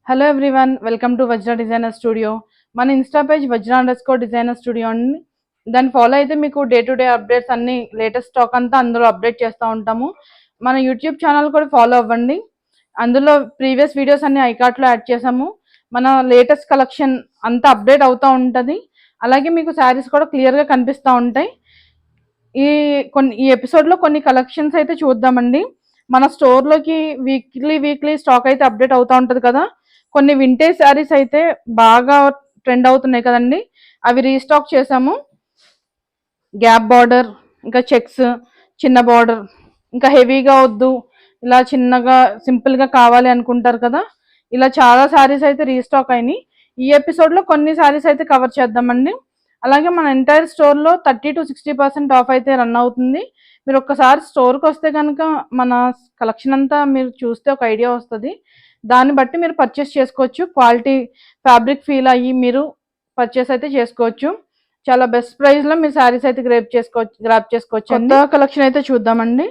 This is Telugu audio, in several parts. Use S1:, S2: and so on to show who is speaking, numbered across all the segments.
S1: Hello everyone, welcome to Vajra designer studio. మన ఇన్స్టా పేజ్ వజ్ర_డిజైనర్ స్టూడియో అండి. దాన్ని ఫాలో అయితే మీకు డే టు డే అప్డేట్స్ అన్ని లేటెస్ట్ స్టాక్ అంతా అందులో అప్డేట్ చేస్తూ ఉంటాము. మన యూట్యూబ్ ఛానల్ కూడా ఫాలో అవ్వండి. అందులో ప్రీవియస్ వీడియోస్ అన్ని ఐకార్ట్లో యాడ్ చేసాము. మన లేటెస్ట్ కలెక్షన్ అంతా అప్డేట్ అవుతూ ఉంటుంది. అలాగే మీకు శారీస్ కూడా క్లియర్గా కనిపిస్తూ ఉంటాయి. ఈ ఎపిసోడ్లో కొన్ని కలెక్షన్స్ అయితే చూద్దామండి. మన స్టోర్లోకి వీక్లీ స్టాక్ అయితే అప్డేట్ అవుతూ ఉంటుంది కదా. కొన్ని వింటేజ్ శారీస్ అయితే బాగా ట్రెండ్ అవుతున్నాయి కదండి, అవి రీస్టాక్ చేసాము. గ్యాప్ బార్డర్, ఇంకా చెక్స్, చిన్న బార్డర్, ఇంకా హెవీగా వద్దు, ఇలా చిన్నగా సింపుల్గా కావాలి అనుకుంటారు కదా, ఇలా చాలా శారీస్ అయితే రీస్టాక్ అయినాయి. ఈ ఎపిసోడ్లో కొన్ని శారీస్ అయితే కవర్ చేద్దామండి. అలాగే మన ఎంటైర్ స్టోర్లో 30 to 60% ఆఫ్ అయితే రన్ అవుతుంది. మీరు ఒక్కసారి స్టోర్కి వస్తే కనుక మన కలెక్షన్ అంతా మీరు చూస్తే ఒక ఐడియా వస్తుంది. దాన్ని బట్టి మీరు పర్చేస్ చేసుకోవచ్చు. క్వాలిటీ ఫ్యాబ్రిక్ ఫీల్ అయ్యి మీరు పర్చేస్ అయితే చేసుకోవచ్చు. చాలా బెస్ట్ ప్రైస్లో మీరు శారీస్ అయితే గ్రాప్ చేసుకోవచ్చు. కొత్త కలెక్షన్ అయితే చూద్దామండి.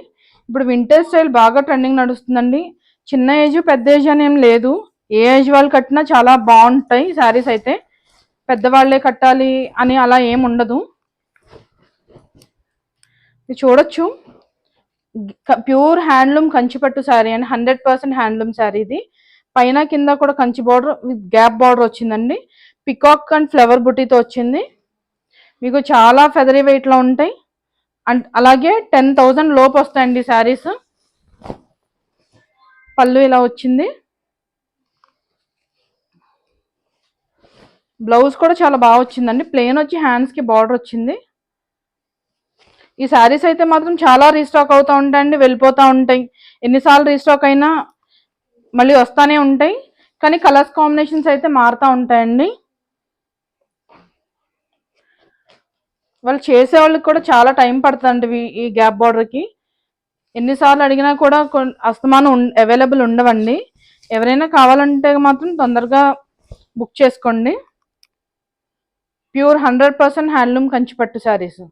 S1: ఇప్పుడు వింటేజ్ స్టైల్ బాగా ట్రెండింగ్ నడుస్తుందండి. చిన్న ఏజ్ పెద్ద ఏజ్ అని ఏం లేదు, ఏ ఏజ్ వాళ్ళు కట్టినా చాలా బాగుంటాయి శారీస్ అయితే. పెద్దవాళ్లే కట్టాలి అని అలా ఏం ఉండదు. ఇది చూడొచ్చు, ప్యూర్ హ్యాండ్లూమ్ కంచిపట్టు శారీ అండి. 100% హ్యాండ్లూమ్ శారీ ఇది. పైన కింద కూడా Kanchi border with gap border వచ్చిందండి. పికాక్ అండ్ ఫ్లవర్ బుటీతో వచ్చింది. మీకు చాలా ఫెదరీ వెయిట్లో ఉంటాయి. అండ్ అలాగే 10,000 లోపు వస్తాయండి శారీస్. పళ్ళు ఇలా వచ్చింది. బ్లౌజ్ కూడా చాలా బాగా వచ్చిందండి. ప్లెయిన్ వచ్చి హ్యాండ్స్కి బార్డర్ వచ్చింది. ఈ శారీస్ అయితే మాత్రం చాలా రీస్టాక్ అవుతూ ఉంటాయండి, వెళ్ళిపోతూ ఉంటాయి. ఎన్నిసార్లు రీస్టాక్ అయినా మళ్ళీ వస్తూనే ఉంటాయి. కానీ కలర్స్ కాంబినేషన్స్ అయితే మారుతూ ఉంటాయండి. వాళ్ళు చేసే వాళ్ళకి కూడా చాలా టైం పడుతుందండి ఈ గ్యాప్ బార్డర్కి. ఎన్నిసార్లు అడిగినా కూడా అస్తమానం అవైలబుల్ ఉండవండి. ఎవరైనా కావాలంటే మాత్రం తొందరగా బుక్ చేసుకోండి. ప్యూర్ 100% హ్యాండ్లూమ్ కంచిపట్టు శారీస్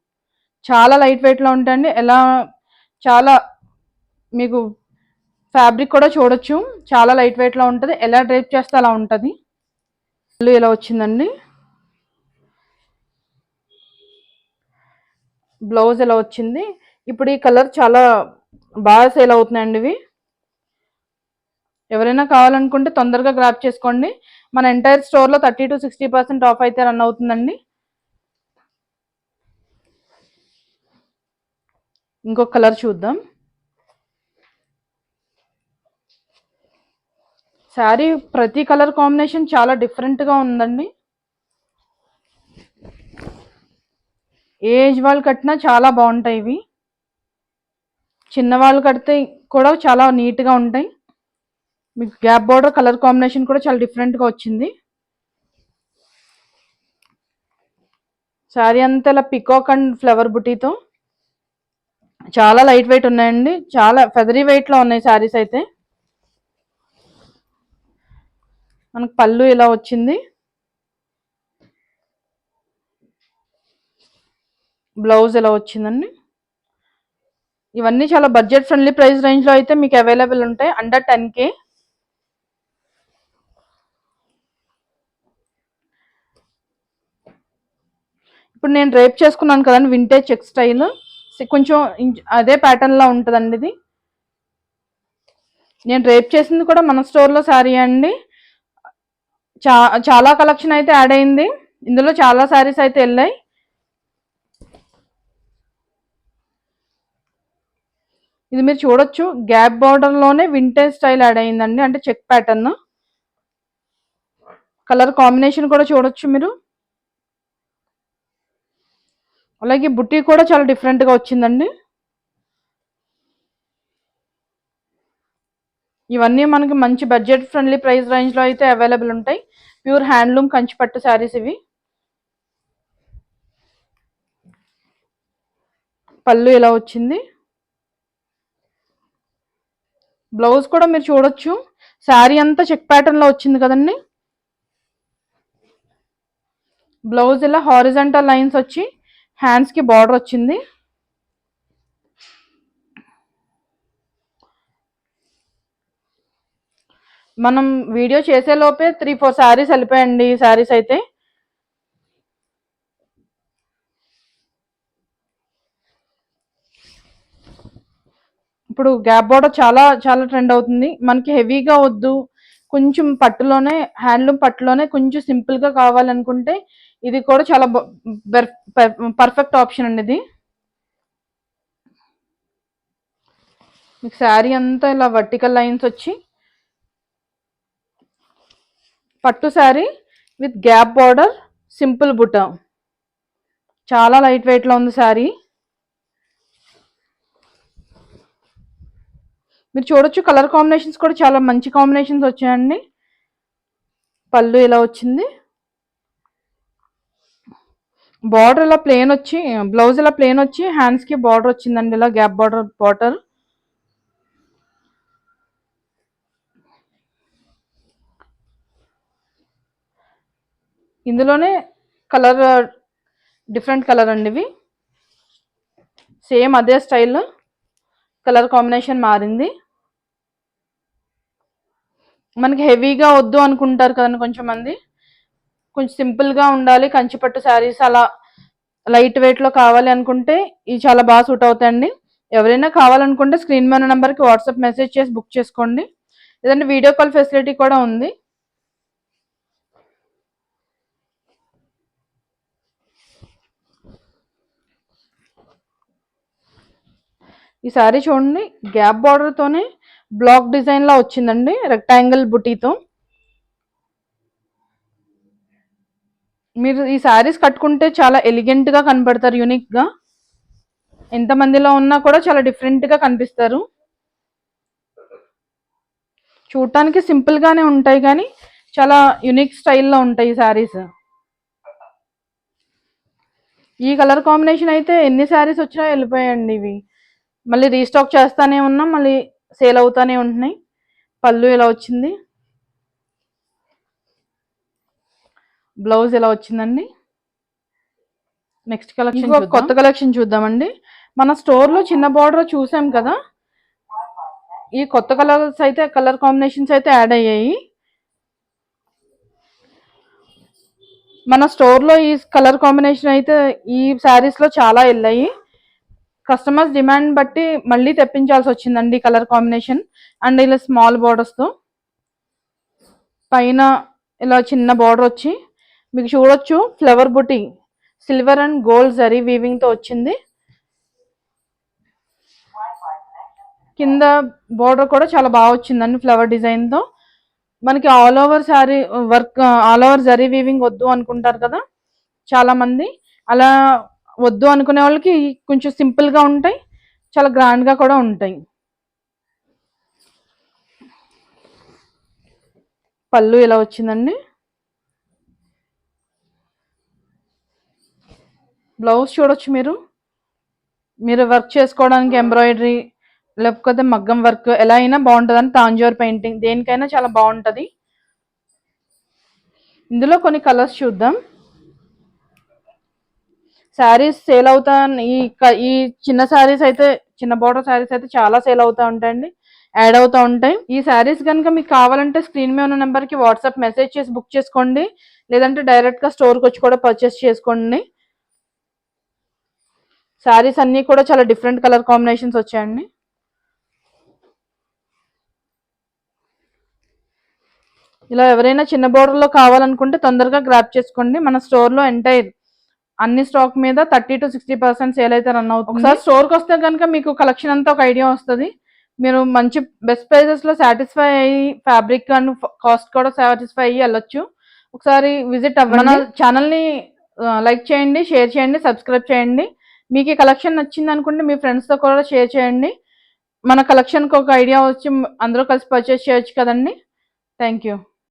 S1: చాలా లైట్ వెయిట్లో ఉంటాయండి. ఎలా చాలా మీకు ఫ్యాబ్రిక్ కూడా చూడొచ్చు, చాలా లైట్ వెయిట్లో ఉంటుంది. ఎలా డ్రైప్ చేస్తే అలా ఉంటుంది. ఇలా వచ్చిందండి. బ్లౌజ్ ఎలా వచ్చింది. ఇప్పుడు ఈ కలర్ చాలా బాగా సేల్ అవుతున్నాయండి ఇవి. ఎవరైనా కావాలనుకుంటే తొందరగా గ్రాప్ చేసుకోండి. మన ఎంటైర్ స్టోర్లో 30 to 60% ఆఫ్ అయితే రన్ అవుతుందండి. ఇంకొక కలర్ చూద్దాం. శారీ ప్రతి కలర్ కాంబినేషన్ చాలా డిఫరెంట్గా ఉందండి. ఏజ్ వాళ్ళు కట్టినా చాలా బాగుంటాయి ఇవి. చిన్నవాళ్ళు కడితే కూడా చాలా నీట్గా ఉంటాయి. మీకు గ్యాప్ బార్డర్ కలర్ కాంబినేషన్ కూడా చాలా డిఫరెంట్గా వచ్చింది. శారీ అంతా ఇలా పికాక్ అండ్ ఫ్లవర్ బుటీతో చాలా లైట్ వెయిట్ ఉన్నాయండి. చాలా ఫెదరీ వెయిట్లో ఉన్నాయి శారీస్ అయితే. మనకు పళ్ళు ఇలా వచ్చింది. బ్లౌజ్ ఎలా వచ్చిందండి. ఇవన్నీ చాలా బడ్జెట్ ఫ్రెండ్లీ ప్రైస్ రేంజ్లో అయితే మీకు అవైలబుల్ ఉంటాయి. Under 10K. ఇప్పుడు నేను డ్రైప్ చేసుకున్నాను కదండి వింటేజ్ చెక్ స్టైల్, కొంచెం అదే ప్యాటర్న్లో ఉంటుందండి ఇది. నేను డ్రైప్ చేసింది కూడా మన స్టోర్లో శారీ అండి. చాలా కలెక్షన్ అయితే యాడ్ అయింది. ఇందులో చాలా శారీస్ అయితే వెళ్ళాయి. ఇది మీరు చూడొచ్చు, గ్యాప్ బార్డర్లోనే వింటేజ్ స్టైల్ యాడ్ అయిందండి, అంటే చెక్ ప్యాటర్న్. కలర్ కాంబినేషన్ కూడా చూడొచ్చు మీరు. అలాగే బుట్టి కూడా చాలా డిఫరెంట్గా వచ్చిందండి. ఇవన్నీ మనకి మంచి బడ్జెట్ ఫ్రెండ్లీ ప్రైస్ రేంజ్లో అయితే అవైలబుల్ ఉంటాయి. ప్యూర్ హ్యాండ్లూమ్ కంచిపట్టు శారీస్ ఇవి. పళ్ళు ఇలా వచ్చింది. బ్లౌజ్ కూడా మీరు చూడొచ్చు, శారీ అంతా చెక్ ప్యాటర్న్లో వచ్చింది కదండి. బ్లౌజ్ ఇలా హారిజంటల్ లైన్స్ వచ్చి హ్యాండ్స్కి బార్డర్ వచ్చింది. మనం వీడియో చేసే లోపే 3-4 శారీస్ వెళ్ళిపోయండి. ఈ శారీస్ అయితే ఇప్పుడు గ్యాప్ బార్డర్ చాలా చాలా ట్రెండ్ అవుతుంది. మనకి హెవీగా వద్దు, కొంచెం పట్టులోనే హ్యాండ్లూమ్ పట్టులోనే కొంచెం సింపుల్గా కావాలనుకుంటే ఇది కూడా చాలా పర్ఫెక్ట్ ఆప్షన్ అండి. ఇది మీకు శారీ అంతా ఇలా వర్టికల్ లైన్స్ వచ్చి పట్టు sari with gap border, simple బుట్ట, చాలా లైట్ వెయిట్లో ఉంది శారీ. మీరు చూడొచ్చు కలర్ కాంబినేషన్స్ కూడా చాలా మంచి కాంబినేషన్స్ వచ్చాయండి. పళ్ళు ఇలా వచ్చింది, బార్డర్ ఇలా ప్లేన్ వచ్చి, బ్లౌజ్ ఇలా ప్లేన్ వచ్చి హ్యాండ్స్కి బార్డర్ వచ్చిందండి, ఇలా గ్యాప్ బార్డర్. ఇందులోనే కలర్ డిఫరెంట్ కలర్ అండి, ఇవి సేమ్ అదే స్టైల్, కలర్ కాంబినేషన్ మారింది. మనకి హెవీగా వద్దు అనుకుంటారు కదండి కొంచెం మంది, కొంచెం సింపుల్గా ఉండాలి, కంచిపట్టు శారీస్ అలా లైట్ వెయిట్లో కావాలి అనుకుంటే ఇవి చాలా బాగా సూట్ అవుతాయండి. ఎవరైనా కావాలనుకుంటే స్క్రీన్ మీద నెంబర్కి వాట్సాప్ మెసేజ్ చేసి బుక్ చేసుకోండి, లేదంటే వీడియో కాల్ ఫెసిలిటీ కూడా ఉంది. ఈ శారీ చూడండి, గ్యాప్ బార్డర్తోనే బ్లాక్ డిజైన్లా వచ్చిందండి, రెక్టాంగిల్ బుటీతో. మీరు ఈ శారీస్ కట్టుకుంటే చాలా ఎలిగెంట్గా కనపడతారు, యూనిక్గా. ఎంతమందిలో ఉన్నా కూడా చాలా డిఫరెంట్గా కనిపిస్తారు. చూడటానికి సింపుల్గానే ఉంటాయి కానీ చాలా యూనిక్ స్టైల్లో ఉంటాయి ఈ శారీస్. ఈ కలర్ కాంబినేషన్ అయితే ఎన్ని శారీస్ వచ్చినా వెళ్ళిపోయాయండి ఇవి. మళ్ళీ రీస్టాక్ చేస్తానే ఉన్నాం, మళ్ళీ సేల్ అవుతానే ఉంటున్నాయి. పళ్ళు ఇలా వచ్చింది, బ్లౌజ్ ఇలా వచ్చిందండి. నెక్స్ట్ కలెక్షన్ కొత్త కలెక్షన్ చూద్దామండి. మన స్టోర్లో చిన్న బార్డర్ చూసాం కదా, ఈ కొత్త కలర్స్ అయితే కలర్ కాంబినేషన్స్ అయితే యాడ్ అయ్యాయి. మన స్టోర్లో ఈ కలర్ కాంబినేషన్ అయితే ఈ శారీస్లో చాలా వెళ్ళాయి. కస్టమర్స్ డిమాండ్ బట్టి మళ్ళీ తెప్పించాల్సి వచ్చిందండి కలర్ కాంబినేషన్. అండ్ ఇలా స్మాల్ బార్డర్స్తో పైన ఇలా చిన్న బార్డర్ వచ్చి మీకు చూడొచ్చు flower buti, silver and gold zari వీవింగ్తో వచ్చింది. కింద బార్డర్ కూడా చాలా బాగా వచ్చిందండి ఫ్లవర్ డిజైన్తో. మనకి all over sari work, all over zari weaving వద్దు అనుకుంటారు కదా చాలా మంది, అలా వద్దు అనుకునే వాళ్ళకి కొంచెం సింపుల్గా ఉంటాయి, చాలా గ్రాండ్గా కూడా ఉంటాయి. పళ్ళు ఇలా వచ్చిందండి, బ్లౌజ్ చూడొచ్చు మీరు వర్క్ చేసుకోవడానికి ఎంబ్రాయిడరీ లేకపోతే మగ్గం వర్క్ ఎలా అయినా బాగుంటుందని తాంజోర్ పెయింటింగ్ దేనికైనా చాలా బాగుంటుంది. ఇందులో కొన్ని కలర్స్ చూద్దాం. శారీస్ సేల్ అవుతా, ఈ చిన్న శారీస్ అయితే, చిన్న బార్డర్ శారీస్ అయితే చాలా సేల్ అవుతూ ఉంటాయండి, యాడ్ అవుతూ ఉంటాయి. ఈ శారీస్ కనుక మీకు కావాలంటే స్క్రీన్ మీద ఉన్న నెంబర్కి వాట్సాప్ మెసేజ్ చేసి బుక్ చేసుకోండి, లేదంటే డైరెక్ట్గా స్టోర్కి వచ్చి కూడా పర్చేస్ చేసుకోండి. శారీస్ అన్నీ కూడా చాలా డిఫరెంట్ కలర్ కాంబినేషన్స్ వచ్చాయండి. ఇలా ఎవరైనా చిన్న బోర్డర్లో కావాలనుకుంటే తొందరగా గ్రాప్ చేసుకోండి. మన స్టోర్లో ఎంటైర్ అన్ని స్టాక్ మీద 30 to 60% సేల్ అయితే రన్ అవుతుంది. ఒకసారి స్టోర్కి వస్తే కనుక మీకు కలెక్షన్ అంతా ఒక ఐడియా వస్తుంది. మీరు మంచి బెస్ట్ ప్రైజెస్లో సాటిస్ఫై అయ్యి ఫ్యాబ్రిక్ అండ్ కాస్ట్ కూడా సాటిస్ఫై అయ్యి వెళ్ళొచ్చు. ఒకసారి విజిట్ అవ్వండి. మన ఛానల్ని లైక్ చేయండి, షేర్ చేయండి, సబ్స్క్రైబ్ చేయండి. మీకు ఈ కలెక్షన్ నచ్చింది అనుకుంటే మీ ఫ్రెండ్స్తో కూడా షేర్ చేయండి. మన కలెక్షన్కి ఒక ఐడియా వచ్చి అందరూ కలిసి పర్చేస్ చేయొచ్చు కదండి. Thank you.